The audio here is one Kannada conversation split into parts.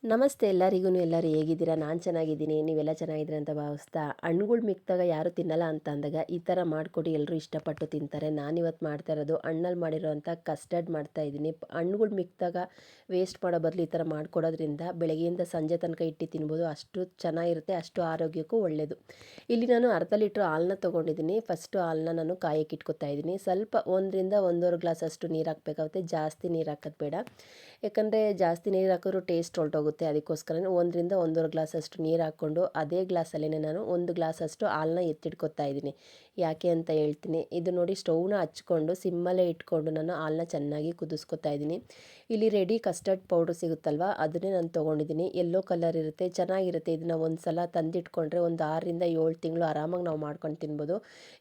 ನಮಸ್ತೆ ಎಲ್ಲರಿಗೂ. ಎಲ್ಲರೂ ಹೇಗಿದ್ದೀರಾ? ನಾನು ಚೆನ್ನಾಗಿದ್ದೀನಿ, ನೀವೆಲ್ಲ ಚೆನ್ನಾಗಿದ್ದೀರ ಅಂತ ಭಾವಿಸ್ತಾ, ಹಣ್ಣುಗಳು ಮಿಕ್ಕಿದಾಗ ಯಾರು ತಿನ್ನಲ್ಲ ಅಂತ ಅಂದಾಗ ಈ ಥರ ಮಾಡಿಕೊಡಿ, ಎಲ್ಲರೂ ಇಷ್ಟಪಟ್ಟು ತಿಂತಾರೆ. ನಾನಿವತ್ತು ಮಾಡ್ತಾ ಇರೋದು ಹಣ್ಣಲ್ಲಿ ಮಾಡಿರೋವಂಥ ಕಸ್ಟರ್ಡ್ ಮಾಡ್ತಾಯಿದ್ದೀನಿ. ಹಣ್ಣುಗಳು ಮಿಕ್ಕಿದಾಗ ವೇಸ್ಟ್ ಮಾಡೋ ಬದಲು ಈ ಥರ ಮಾಡಿಕೊಡೋದ್ರಿಂದ ಬೆಳಗ್ಗೆಯಿಂದ ಸಂಜೆ ತನಕ ಇಟ್ಟು ತಿನ್ಬೋದು. ಅಷ್ಟು ಚೆನ್ನಾಗಿರುತ್ತೆ, ಅಷ್ಟು ಆರೋಗ್ಯಕ್ಕೂ ಒಳ್ಳೆಯದು. ಇಲ್ಲಿ ನಾನು ಅರ್ಧ ಲೀಟ್ರ್ ಹಾಲನ್ನ ತೊಗೊಂಡಿದ್ದೀನಿ. ಫಸ್ಟು ಹಾಲನ್ನ ನಾನು ಕಾಯಕ್ಕೆ ಇಟ್ಕೊತಾ ಇದ್ದೀನಿ. ಸ್ವಲ್ಪ 1ರಿಂದ 1.5 ಗ್ಲಾಸ್ ಅಷ್ಟು ನೀರು ಹಾಕಬೇಕಾಗುತ್ತೆ. ಜಾಸ್ತಿ ನೀರು ಹಾಕೋದು ಬೇಡ, ಯಾಕಂದರೆ ಜಾಸ್ತಿ ನೀರು ಹಾಕಿದ್ರೂ ಟೇಸ್ಟ್ ಹೊರಟೋಗುತ್ತೆ. ಅದಕ್ಕೋಸ್ಕರನೇ 1ರಿಂದ 1.5 ಗ್ಲಾಸ್ ಅಷ್ಟು ನೀರು ಹಾಕ್ಕೊಂಡು ಅದೇ ಗ್ಲಾಸಲ್ಲೇ ನಾನು 1 ಗ್ಲಾಸ್ ಅಷ್ಟು ಹಾಲನ್ನ ಎತ್ತಿಟ್ಕೊತಾ ಇದ್ದೀನಿ. ಯಾಕೆ ಅಂತ ಹೇಳ್ತೀನಿ. ಇದು ನೋಡಿ, ಸ್ಟೌವ್ನ ಹಚ್ಕೊಂಡು ಸಿಮ್ಮಲ್ಲೇ ಇಟ್ಕೊಂಡು ನಾನು ಹಾಲನ್ನ ಚೆನ್ನಾಗಿ ಕುದಿಸ್ಕೊತಾ ಇದ್ದೀನಿ. ಇಲ್ಲಿ ರೆಡಿ ಕಸ್ಟರ್ಡ್ ಪೌಡ್ರ್ ಸಿಗುತ್ತಲ್ವ, ಅದನ್ನೇ ನಾನು ತೊಗೊಂಡಿದ್ದೀನಿ. ಯೆಲ್ಲೋ ಕಲರ್ ಇರುತ್ತೆ, ಚೆನ್ನಾಗಿರುತ್ತೆ. ಇದನ್ನು ಒಂದು ಸಲ ತಂದಿಟ್ಕೊಂಡ್ರೆ ಒಂದು 6ರಿಂದ 7 ತಿಂಗಳು ಆರಾಮಾಗಿ ನಾವು ಮಾಡ್ಕೊಂಡು ತಿನ್ಬೋದು.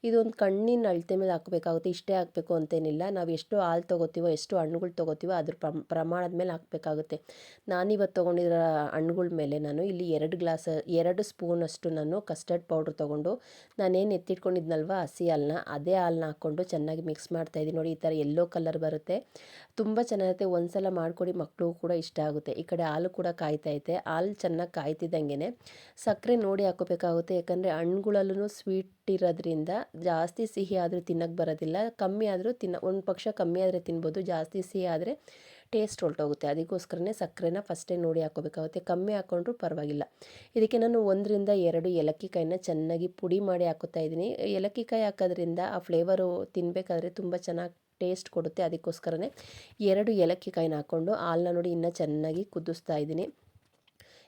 ಇದೊಂದು ಕಣ್ಣಿನ ಅಳತೆ ಮೇಲೆ ಹಾಕಬೇಕಾಗುತ್ತೆ. ಇಷ್ಟೇ ಹಾಕಬೇಕು ಅಂತೇನಿಲ್ಲ. ನಾವು ಎಷ್ಟು ಹಾಲು ತೊಗೋತೀವೋ, ಎಷ್ಟು ಹಣ್ಣುಗಳು ತೊಗೋತೀವೋ ಅದ್ರ ಪ್ರಮಾಣದ ಮೇಲೆ ಹಾಕಬೇಕಾಗುತ್ತೆ. ನಾನಿವತ್ತು ತೊಗೊಂಡಿರೋ ಹಣ್ಣುಗಳ ಮೇಲೆ ನಾನು ಇಲ್ಲಿ 2 ಸ್ಪೂನಷ್ಟು ನಾನು ಕಸ್ಟರ್ಡ್ ಪೌಡ್ರ್ ತೊಗೊಂಡು ನಾನೇನು ಎತ್ತಿಟ್ಕೊಂಡಿದ್ನಲ್ವ ಹಸಿ ಹಾಲನ್ನ, ಅದೇ ಹಾಲನ್ನ ಹಾಕ್ಕೊಂಡು ಚೆನ್ನಾಗಿ ಮಿಕ್ಸ್ ಮಾಡ್ತಾಯಿದ್ದೀನಿ. ನೋಡಿ, ಈ ಥರ ಯೆಲ್ಲೋ ಕಲರ್ ಬರುತ್ತೆ, ತುಂಬ ಚೆನ್ನಾಗಿರುತ್ತೆ. ಒಂದು ಸಲ ಮಾಡಿಕೊಡಿ, ಮಕ್ಕಳಿಗೂ ಕೂಡ ಇಷ್ಟ ಆಗುತ್ತೆ. ಈ ಕಡೆ ಹಾಲು ಕೂಡ ಕಾಯ್ತೈತೆ. ಹಾಲು ಚೆನ್ನಾಗಿ ಕಾಯ್ತಿದ್ದಂಗೆ ಸಕ್ಕರೆ ನೋಡಿ ಹಾಕೋಬೇಕಾಗುತ್ತೆ. ಯಾಕಂದರೆ ಹಣ್ಣುಗಳಲ್ಲೂ ಸ್ವೀಟ್ ಇರೋದ್ರಿಂದ ಜಾಸ್ತಿ ಸಿಹಿ ಆದರೂ ತಿನ್ನೋಕ್ಕೆ ಬರೋದಿಲ್ಲ. ಕಮ್ಮಿ ಆದರೂ ಒಂದು ಪಕ್ಷ ಕಮ್ಮಿ ಆದರೆ ತಿನ್ಬೋದು, ಜಾಸ್ತಿ ಸಿಹಿ ಆದರೆ ಟೇಸ್ಟ್ ಹೊರಟೋಗುತ್ತೆ. ಅದಕ್ಕೋಸ್ಕರನೇ ಸಕ್ಕರೆನ ಫಸ್ಟೇ ನೋಡಿ ಹಾಕೋಬೇಕಾಗುತ್ತೆ. ಕಮ್ಮಿ ಹಾಕ್ಕೊಂಡ್ರೂ ಪರವಾಗಿಲ್ಲ. ಇದಕ್ಕೆ ನಾನು 1ರಿಂದ 2 ಏಲಕ್ಕಿ ಕಾಯಿನ ಚೆನ್ನಾಗಿ ಪುಡಿ ಮಾಡಿ ಹಾಕೋತಾ ಇದ್ದೀನಿ. ಏಲಕ್ಕಿ ಕಾಯಿ ಹಾಕೋದ್ರಿಂದ ಆ ಫ್ಲೇವರು ತಿನ್ನಬೇಕಾದ್ರೆ ತುಂಬ ಚೆನ್ನಾಗಿ ಟೇಸ್ಟ್ ಕೊಡುತ್ತೆ. ಅದಕ್ಕೋಸ್ಕರನೇ 2 ಏಲಕ್ಕಿ ಕಾಯಿನ ಹಾಕ್ಕೊಂಡು ಹಾಲನ್ನ ನೋಡಿ ಇನ್ನೂ ಚೆನ್ನಾಗಿ ಕುದಿಸ್ತಾ ಇದ್ದೀನಿ.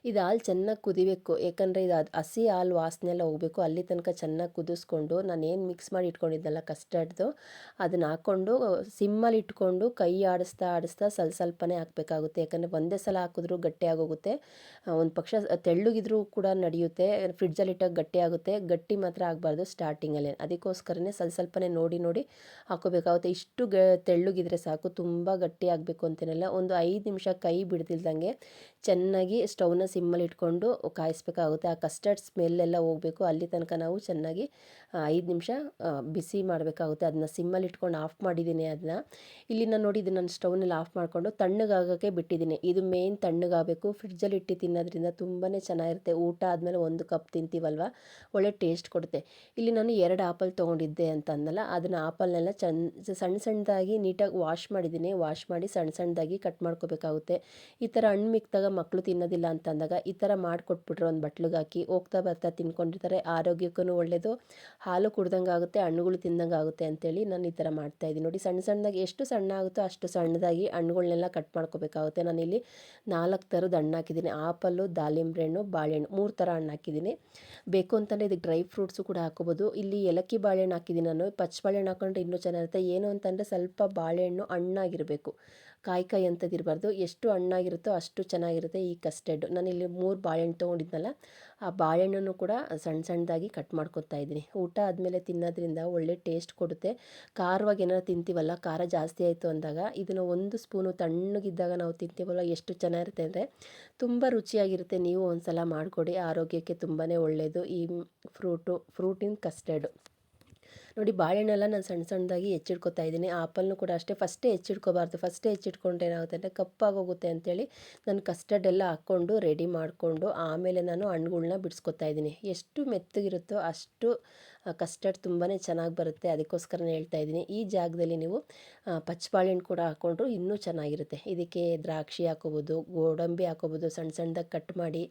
ಇದು ಹಾಲು ಚೆನ್ನಾಗಿ ಕುದಿಬೇಕು, ಯಾಕಂದರೆ ಇದು ಹಸಿ ಹಾಲು ವಾಸನೆ ಎಲ್ಲ ಹೋಗಬೇಕು. ಅಲ್ಲಿ ತನಕ ಚೆನ್ನಾಗಿ ಕುದಿಸ್ಕೊಂಡು ನಾನೇನು ಮಿಕ್ಸ್ ಮಾಡಿ ಇಟ್ಕೊಂಡಿದ್ದೆನಲ್ಲ ಕಸ್ಟರ್ಡ್ದು, ಅದನ್ನು ಹಾಕ್ಕೊಂಡು ಸಿಮ್ಮಲ್ಲಿ ಇಟ್ಕೊಂಡು ಕೈ ಆಡಿಸ್ತಾ ಆಡಿಸ್ತಾ ಸ್ವಲ್ಪನೇ ಹಾಕಬೇಕಾಗುತ್ತೆ. ಯಾಕಂದರೆ ಒಂದೇ ಸಲ ಹಾಕಿದ್ರೂ ಗಟ್ಟಿ ಆಗೋಗುತ್ತೆ. ಒಂದು ಪಕ್ಷ ತೆಳ್ಳಗಿದ್ರೂ ಕೂಡ ನಡೆಯುತ್ತೆ, ಫ್ರಿಡ್ಜಲ್ಲಿ ಇಟ್ಟಾಗ ಗಟ್ಟಿ ಆಗುತ್ತೆ. ಗಟ್ಟಿ ಮಾತ್ರ ಆಗಬಾರ್ದು ಸ್ಟಾರ್ಟಿಂಗಲ್ಲೇ. ಅದಕ್ಕೋಸ್ಕರನೇ ಸ್ವಲ್ಪನೇ ನೋಡಿ ನೋಡಿ ಹಾಕೋಬೇಕಾಗುತ್ತೆ. ಇಷ್ಟು ತೆಳ್ಳಗಿದ್ರೆ ಸಾಕು, ತುಂಬ ಗಟ್ಟಿ ಆಗಬೇಕು ಅಂತೇನಿಲ್ಲ. ಒಂದು 5 ನಿಮಿಷ ಕೈ ಬಿಡ್ದಿಲ್ದಂಗೆ ಚೆನ್ನಾಗಿ ಸ್ಟವ್ನ ಸಿಮ್ಮಲ್ಲಿ ಇಟ್ಕೊಂಡು ಕಾಯಿಸ್ಬೇಕಾಗುತ್ತೆ. ಆ ಕಸ್ಟರ್ಡ್ ಸ್ಮೆಲ್ಲೆಲ್ಲ ಹೋಗಬೇಕು. ಅಲ್ಲಿ ತನಕ ನಾವು ಚೆನ್ನಾಗಿ 5 ನಿಮಿಷ ಬಿಸಿ ಮಾಡಬೇಕಾಗುತ್ತೆ. ಅದನ್ನ ಸಿಮ್ಮಲ್ಲಿ ಇಟ್ಕೊಂಡು ಆಫ್ ಮಾಡಿದ್ದೀನಿ ಅದನ್ನ. ಇಲ್ಲಿ ನಾನು ನೋಡಿ, ಇದು ನಾನು ಸ್ಟವ್ನಲ್ಲಿ ಆಫ್ ಮಾಡಿಕೊಂಡು ತಣ್ಣಗಾಗೋಕ್ಕೆ ಬಿಟ್ಟಿದ್ದೀನಿ. ಇದು ಮೇಯ್ನ್ ತಣ್ಣಗಾಗಬೇಕು. ಫ್ರಿಡ್ಜಲ್ಲಿ ಇಟ್ಟು ತಿನ್ನೋದ್ರಿಂದ ತುಂಬಾ ಚೆನ್ನಾಗಿರುತ್ತೆ. ಊಟ ಆದಮೇಲೆ 1 ಕಪ್ ತಿಂತೀವಲ್ವ, ಒಳ್ಳೆ ಟೇಸ್ಟ್ ಕೊಡುತ್ತೆ. ಇಲ್ಲಿ ನಾನು 2 ಆಪಲ್ ತೊಗೊಂಡಿದ್ದೆ ಅಂತ ಅಂದಲ್ಲ, ಅದನ್ನು ಆಪಲ್ನೆಲ್ಲ ಸಣ್ಣ ಸಣ್ಣದಾಗಿ ನೀಟಾಗಿ ವಾಶ್ ಮಾಡಿದ್ದೀನಿ. ವಾಶ್ ಮಾಡಿ ಸಣ್ಣ ಸಣ್ಣದಾಗಿ ಕಟ್ ಮಾಡ್ಕೋಬೇಕಾಗುತ್ತೆ. ಈ ಥರ ಹಣ್ಣು ಮಿಕ್ಕಿದಾಗ ಮಕ್ಕಳು ತಿನ್ನೋದಿಲ್ಲ ಅಂತ ಅಂದಾಗ ಈ ಥರ ಮಾಡಿಕೊಟ್ಬಿಟ್ರೆ ಒಂದು ಬಟ್ಲಿಗೆ ಹಾಕಿ ಹೋಗ್ತಾ ಬರ್ತಾ ತಿನ್ಕೊಂಡಿರ್ತಾರೆ. ಆರೋಗ್ಯಕ್ಕೂ ಒಳ್ಳೆಯದು, ಹಾಲು ಕುಡ್ದಂಗೆ ಆಗುತ್ತೆ, ಹಣ್ಣುಗಳು ತಿಂದಂಗೆ ಆಗುತ್ತೆ ಅಂತೇಳಿ ನಾನು ಈ ಥರ ಮಾಡ್ತಾಯಿದ್ದೀನಿ. ನೋಡಿ, ಸಣ್ಣ ಸಣ್ಣದಾಗಿ ಎಷ್ಟು ಸಣ್ಣ ಆಗುತ್ತೋ ಅಷ್ಟು ಸಣ್ಣದಾಗಿ ಹಣ್ಣುಗಳನ್ನೆಲ್ಲ ಕಟ್ ಮಾಡ್ಕೋಬೇಕಾಗುತ್ತೆ. ನಾನಿಲ್ಲಿ 4 ಥರದ ಹಣ್ಣು ಹಾಕಿದ್ದೀನಿ. ಆಪಲ್ಲು, ದಾಳಿಂಬೆ ಹಣ್ಣು, ಬಾಳೆಹಣ್ಣು, 3 ಥರ ಹಣ್ಣು ಹಾಕಿದ್ದೀನಿ. ಬೇಕು ಅಂತಂದರೆ ಇದಕ್ಕೆ ಡ್ರೈ ಫ್ರೂಟ್ಸು ಕೂಡ ಹಾಕೋಬೋದು. ಇಲ್ಲಿ ಏಲಕ್ಕಿ ಬಾಳೆಹಣ್ಣು ಹಾಕಿದ್ದೀನಿ ನಾನು. ಪಚ್ಚ ಬಾಳೆಹಣ್ಣು ಹಾಕೊಂಡ್ರೆ ಇನ್ನೂ ಚೆನ್ನಾಗಿರುತ್ತೆ. ಏನು ಅಂತಂದರೆ ಸ್ವಲ್ಪ ಬಾಳೆಹಣ್ಣು ಹಣ್ಣಾಗಿರಬೇಕು, ಕಾಯಿ ಅಂಥದ್ದಿರಬಾರ್ದು. ಎಷ್ಟು ಹಣ್ಣಾಗಿರುತ್ತೋ ಅಷ್ಟು ಚೆನ್ನಾಗಿರುತ್ತೆ ಈ ಕಸ್ಟರ್ಡ್. ನಾನಿಲ್ಲಿ 3 ಬಾಳೆಹಣ್ಣು ತೊಗೊಂಡಿದ್ನಲ್ಲ, ಆ ಬಾಳೆಹಣ್ಣನ್ನು ಕೂಡ ಸಣ್ಣ ಸಣ್ಣದಾಗಿ ಕಟ್ ಮಾಡ್ಕೊತಾ ಇದ್ದೀನಿ. ಊಟ ಆದಮೇಲೆ ತಿನ್ನೋದ್ರಿಂದ ಒಳ್ಳೆ ಟೇಸ್ಟ್ ಕೊಡುತ್ತೆ. ಖಾರವಾಗಿ ಏನಾರು ತಿಂತೀವಲ್ಲ, ಖಾರ ಜಾಸ್ತಿ ಆಯಿತು ಅಂದಾಗ ಇದನ್ನು 1 ಸ್ಪೂನು ತಣ್ಣಗಿದ್ದಾಗ ನಾವು ತಿಂತೀವಲ್ಲ, ಎಷ್ಟು ಚೆನ್ನಾಗಿರುತ್ತೆ ಅಂದರೆ ತುಂಬ ರುಚಿಯಾಗಿರುತ್ತೆ. ನೀವು ಒಂದು ಸಲ ಮಾಡಿಕೊಡಿ, ಆರೋಗ್ಯಕ್ಕೆ ತುಂಬಾ ಒಳ್ಳೆಯದು ಈ ಫ್ರೂಟಿನ ಕಸ್ಟರ್ಡು. ನೋಡಿ, ಬಾಳೆಹಣ್ಣೆಲ್ಲ ನಾನು ಸಣ್ಣ ಸಣ್ಣದಾಗಿ ಹೆಚ್ಚಿಡ್ಕೊತಾ ಇದ್ದೀನಿ. ಆಪಲ್ನು ಕೂಡ ಅಷ್ಟೇ, ಫಸ್ಟೇ ಹೆಚ್ಚಿಡ್ಕೋಬಾರ್ದು. ಫಸ್ಟೇ ಹೆಚ್ಚಿಟ್ಕೊಂಡ್ರೆ ಏನಾಗುತ್ತೆ ಅಂದರೆ ಕಪ್ಪಾಗೋಗುತ್ತೆ ಅಂತೇಳಿ ನಾನು ಕಸ್ಟರ್ಡ್ ಎಲ್ಲ ಹಾಕ್ಕೊಂಡು ರೆಡಿ ಮಾಡಿಕೊಂಡು ಆಮೇಲೆ ನಾನು ಹಣ್ಣುಗಳ್ನ ಬಿಡಿಸ್ಕೊತಾ ಇದ್ದೀನಿ. ಎಷ್ಟು ಮೆತ್ತಗಿರುತ್ತೋ ಅಷ್ಟು ಕಸ್ಟರ್ಡ್ ತುಂಬಾ ಚೆನ್ನಾಗಿ ಬರುತ್ತೆ. ಅದಕ್ಕೋಸ್ಕರನೇ ಹೇಳ್ತಾ ಇದ್ದೀನಿ. ಈ ಜಾಗದಲ್ಲಿ ನೀವು ಪಚ್ಚ ಬಾಳೆಹಣ್ಣು ಕೂಡ ಹಾಕ್ಕೊಂಡ್ರು ಇನ್ನೂ ಚೆನ್ನಾಗಿರುತ್ತೆ. ಇದಕ್ಕೆ ದ್ರಾಕ್ಷಿ ಹಾಕೋಬೋದು, ಗೋಡಂಬಿ ಹಾಕೋಬೋದು, ಸಣ್ಣ ಸಣ್ಣದಾಗಿ ಕಟ್ ಮಾಡಿ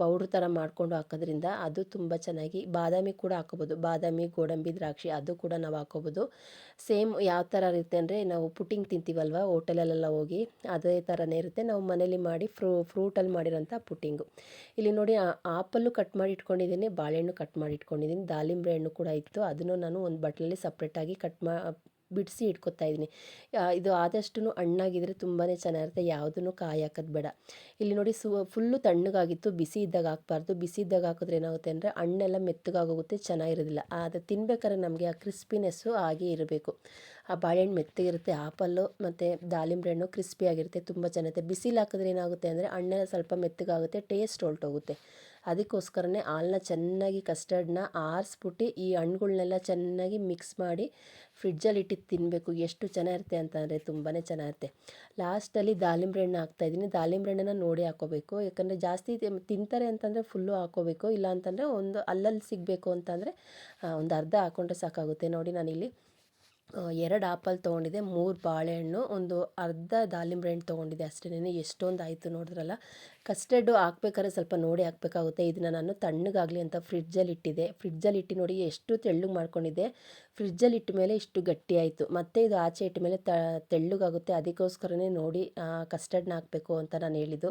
ಪೌಡ್ರ್ ಥರ ಮಾಡಿಕೊಂಡು ಹಾಕೋದ್ರಿಂದ ಅದು ತುಂಬ ಚೆನ್ನಾಗಿ. ಬಾದಾಮಿ ಕೂಡ ಹಾಕೋಬೋದು, ಬಾದಾಮಿ, ಗೋಡಂಬಿ, ದ್ರಾಕ್ಷಿ ಅದು ಕೂಡ ನಾವು ಹಾಕೋಬೋದು. ಸೇಮ್ ಯಾವ ಥರ ಇರುತ್ತೆ ಅಂದರೆ, ನಾವು ಪುಟಿಂಗ್ ತಿಂತೀವಲ್ವ ಹೋಟೆಲಲ್ಲೆಲ್ಲ ಹೋಗಿ, ಅದೇ ಥರನೇ ಇರುತ್ತೆ. ನಾವು ಮನೇಲಿ ಮಾಡಿ ಫ್ರೂಟಲ್ಲಿ ಮಾಡಿರೋಂಥ ಪುಟಿಂಗು. ಇಲ್ಲಿ ನೋಡಿ, ಆಪಲ್ಲು ಕಟ್ ಮಾಡಿ ಇಟ್ಕೊಂಡಿದ್ದೀನಿ, ಬಾಳೆಹಣ್ಣು ಕಟ್ ಮಾಡಿ ಇಟ್ಕೊಂಡಿದ್ದೀನಿ, ದಾಳಿಂಬೆ ಹಣ್ಣು ಕೂಡ ಇತ್ತು, ಅದನ್ನು ನಾನು ಒಂದು ಬಟ್ಲಲ್ಲಿ ಸಪ್ರೇಟಾಗಿ ಬಿಡಿಸಿ ಇಟ್ಕೊತಾ ಇದ್ದೀನಿ. ಇದು ಆದಷ್ಟು ಹಣ್ಣಾಗಿದ್ದರೆ ತುಂಬಾ ಚೆನ್ನಾಗಿರುತ್ತೆ. ಯಾವುದನ್ನು ಕಾಯಿ ಹಾಕೋದು ಬೇಡ. ಇಲ್ಲಿ ನೋಡಿ, ಫುಲ್ಲು ತಣ್ಣಗಾಗಿತ್ತು, ಬಿಸಿ ಇದ್ದಾಗ ಹಾಕ್ಬಾರ್ದು. ಬಿಸಿ ಇದ್ದಾಗ ಹಾಕಿದ್ರೆ ಏನಾಗುತ್ತೆ ಅಂದರೆ ಹಣ್ಣೆಲ್ಲ ಮೆತ್ತಗಾಗೋಗುತ್ತೆ, ಚೆನ್ನಾಗಿರೋದಿಲ್ಲ. ಅದು ತಿನ್ಬೇಕಾದ್ರೆ ನಮಗೆ ಆ ಕ್ರಿಸ್ಪಿನೆಸ್ಸು ಹಾಗೆ ಇರಬೇಕು. ಆ ಬಾಳೆಹಣ್ಣು ಮೆತ್ತಗಿರುತ್ತೆ, ಆಪಲ್ಲು ಮತ್ತು ದಾಳಿಂಬೆ ಹಣ್ಣು ಕ್ರಿಸ್ಪಿಯಾಗಿರುತ್ತೆ, ತುಂಬ ಚೆನ್ನಾಗಿರುತ್ತೆ. ಬಿಸಿಲು ಹಾಕಿದ್ರೆ ಏನಾಗುತ್ತೆ ಅಂದರೆ ಹಣ್ಣೆಲ್ಲ ಸ್ವಲ್ಪ ಮೆತ್ತಗಾಗುತ್ತೆ, ಟೇಸ್ಟ್ ಹೊರಟೋಗುತ್ತೆ. ಅದಕ್ಕೋಸ್ಕರನೇ ಹಾಲನ್ನ ಚೆನ್ನಾಗಿ ಕಸ್ಟರ್ಡ್ನ ಆರಿಸ್ಬಿಟ್ಟು ಈ ಹಣ್ಗಳ್ನೆಲ್ಲ ಚೆನ್ನಾಗಿ ಮಿಕ್ಸ್ ಮಾಡಿ ಫ್ರಿಡ್ಜಲ್ಲಿ ಇಟ್ಟು ತಿನ್ನಬೇಕು. ಎಷ್ಟು ಚೆನ್ನಾಗಿರುತ್ತೆ ಅಂತಂದರೆ ತುಂಬಾ ಚೆನ್ನಾಗಿರುತ್ತೆ. ಲಾಸ್ಟಲ್ಲಿ ದಾಳಿಂಬೆ ಹಣ್ಣು ಹಾಕ್ತಾಯಿದ್ದೀನಿ. ದಾಳಿಂಬೆ ಹಣ್ಣನ್ನ ನೋಡಿ ಹಾಕ್ಕೋಬೇಕು, ಯಾಕಂದರೆ ಜಾಸ್ತಿ ತಿಂತಾರೆ ಅಂತಂದರೆ ಫುಲ್ಲು ಹಾಕ್ಕೋಬೇಕು, ಇಲ್ಲ ಅಂತಂದರೆ ಒಂದು ಅಲ್ಲಲ್ಲಿ ಸಿಗಬೇಕು ಅಂತಂದರೆ ಒಂದು ಅರ್ಧ ಹಾಕ್ಕೊಂಡ್ರೆ ಸಾಕಾಗುತ್ತೆ. ನೋಡಿ ನಾನಿಲ್ಲಿ 2 ಆಪಲ್ ತೊಗೊಂಡಿದ್ದೆ, 3 ಬಾಳೆಹಣ್ಣು, ಒಂದು ಅರ್ಧ ದಾಳಿಂಬೆ ಹಣ್ಣು ತೊಗೊಂಡಿದ್ದೆ ಅಷ್ಟೇನೆ. ಎಷ್ಟೊಂದು ಆಯಿತು ನೋಡಿದ್ರಲ್ಲ. ಕಸ್ಟರ್ಡು ಹಾಕ್ಬೇಕಾದ್ರೆ ಸ್ವಲ್ಪ ನೋಡಿ ಹಾಕಬೇಕಾಗುತ್ತೆ. ಇದನ್ನು ನಾನು ತಣ್ಣಗಾಗಲಿ ಅಂತ ಫ್ರಿಡ್ಜಲ್ಲಿ ಇಟ್ಟಿದ್ದೆ. ಫ್ರಿಡ್ಜಲ್ಲಿ ಇಟ್ಟು ನೋಡಿ ಎಷ್ಟು ತೆಳ್ಳಗೆ ಮಾಡ್ಕೊಂಡಿದ್ದೆ. ಫ್ರಿಡ್ಜಲ್ಲಿ ಇಟ್ಟ ಮೇಲೆ ಇಷ್ಟು ಗಟ್ಟಿ ಆಯಿತು. ಮತ್ತು ಇದು ಆಚೆ ಇಟ್ಟ ಮೇಲೆ ತೆಳ್ಳಗಾಗುತ್ತೆ. ಅದಕ್ಕೋಸ್ಕರನೇ ನೋಡಿ ಕಸ್ಟರ್ಡ್ನ ಹಾಕಬೇಕು ಅಂತ ನಾನು ಹೇಳಿದ್ದು.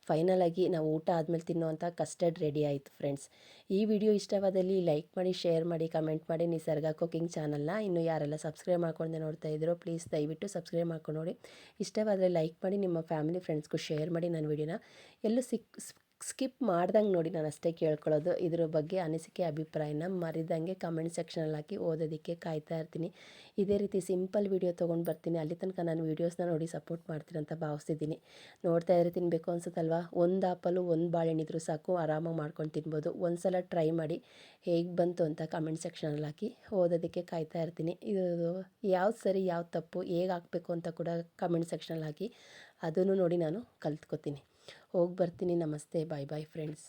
ಫೈನಲಾಗಿ ನಾವು ಊಟ ಆದಮೇಲೆ ತಿನ್ನುವಂಥ ಕಸ್ಟರ್ಡ್ ರೆಡಿ ಆಯಿತು ಫ್ರೆಂಡ್ಸ್. ಈ ವಿಡಿಯೋ ಇಷ್ಟವಾದಲ್ಲಿ ಲೈಕ್ ಮಾಡಿ, ಶೇರ್ ಮಾಡಿ, ಕಮೆಂಟ್ ಮಾಡಿ. ನಿಸರ್ಗ ಕುಕಿಂಗ್ ಚಾನಲ್ನ ಇನ್ನೂ ಯಾರೆಲ್ಲ ಸಬ್ಸ್ಕ್ರೈಬ್ ಮಾಡ್ಕೊಂಡೆ ನೋಡ್ತಾ ಇದ್ದೀರೋ ಪ್ಲೀಸ್ ದಯವಿಟ್ಟು ಸಬ್ಸ್ಕ್ರೈಬ್ ಮಾಡ್ಕೊಂಡು ನೋಡಿ. ಇಷ್ಟವಾದರೆ ಲೈಕ್ ಮಾಡಿ, ನಿಮ್ಮ ಫ್ಯಾಮಿಲಿ ಫ್ರೆಂಡ್ಸ್ಗೂ ಶೇರ್ ಮಾಡಿ ನನ್ನ ವಿಡಿಯೋನ. ಎಲ್ಲೂ ಸ್ಕಿಪ್ ಮಾಡ್ದಂಗೆ ನೋಡಿ, ನಾನು ಅಷ್ಟೇ ಕೇಳ್ಕೊಳ್ಳೋದು. ಇದ್ರ ಬಗ್ಗೆ ಅನಿಸಿಕೆ ಅಭಿಪ್ರಾಯನ ಮರಿದಂಗೆ ಕಮೆಂಟ್ ಸೆಕ್ಷನಲ್ಲಿ ಹಾಕಿ ಓದೋದಕ್ಕೆ ಕಾಯ್ತಾ ಇರ್ತೀನಿ. ಇದೇ ರೀತಿ ಸಿಂಪಲ್ ವೀಡಿಯೋ ತೊಗೊಂಡು ಬರ್ತೀನಿ. ಅಲ್ಲಿ ತನಕ ನಾನು ವೀಡಿಯೋಸ್ನ ನೋಡಿ ಸಪೋರ್ಟ್ ಮಾಡ್ತೀನಿ ಅಂತ ಭಾವಿಸ್ತಿದ್ದೀನಿ. ನೋಡ್ತಾ ಇದ್ರೆ ತಿನ್ನಬೇಕು ಅನ್ಸುತ್ತಲ್ವಾ. ಒಂದು ಆಪಲು ಒಂದು ಬಾಳೆಹಣ್ಣಿದ್ರು ಸಾಕು, ಆರಾಮಾಗಿ ಮಾಡ್ಕೊಂಡು ತಿನ್ಬೋದು. ಒಂದು ಸಲ ಟ್ರೈ ಮಾಡಿ ಹೇಗೆ ಬಂತು ಅಂತ ಕಮೆಂಟ್ ಸೆಕ್ಷನಲ್ಲಿ ಹಾಕಿ ಓದೋದಕ್ಕೆ ಕಾಯ್ತಾ ಇರ್ತೀನಿ. ಇದು ಯಾವ್ದು ಸರಿ ಯಾವ್ದು ತಪ್ಪು ಹೇಗೆ ಹಾಕಬೇಕು ಅಂತ ಕೂಡ ಕಮೆಂಟ್ ಸೆಕ್ಷನಲ್ಲಿ ಹಾಕಿ ಅದನ್ನು ನೋಡಿ ನಾನು ಕಲ್ತ್ಕೋತೀನಿ. ಹೋಗಿ ಬರ್ತೀನಿ. ನಮಸ್ತೆ, ಬಾಯ್ ಬಾಯ್ ಫ್ರೆಂಡ್ಸ್.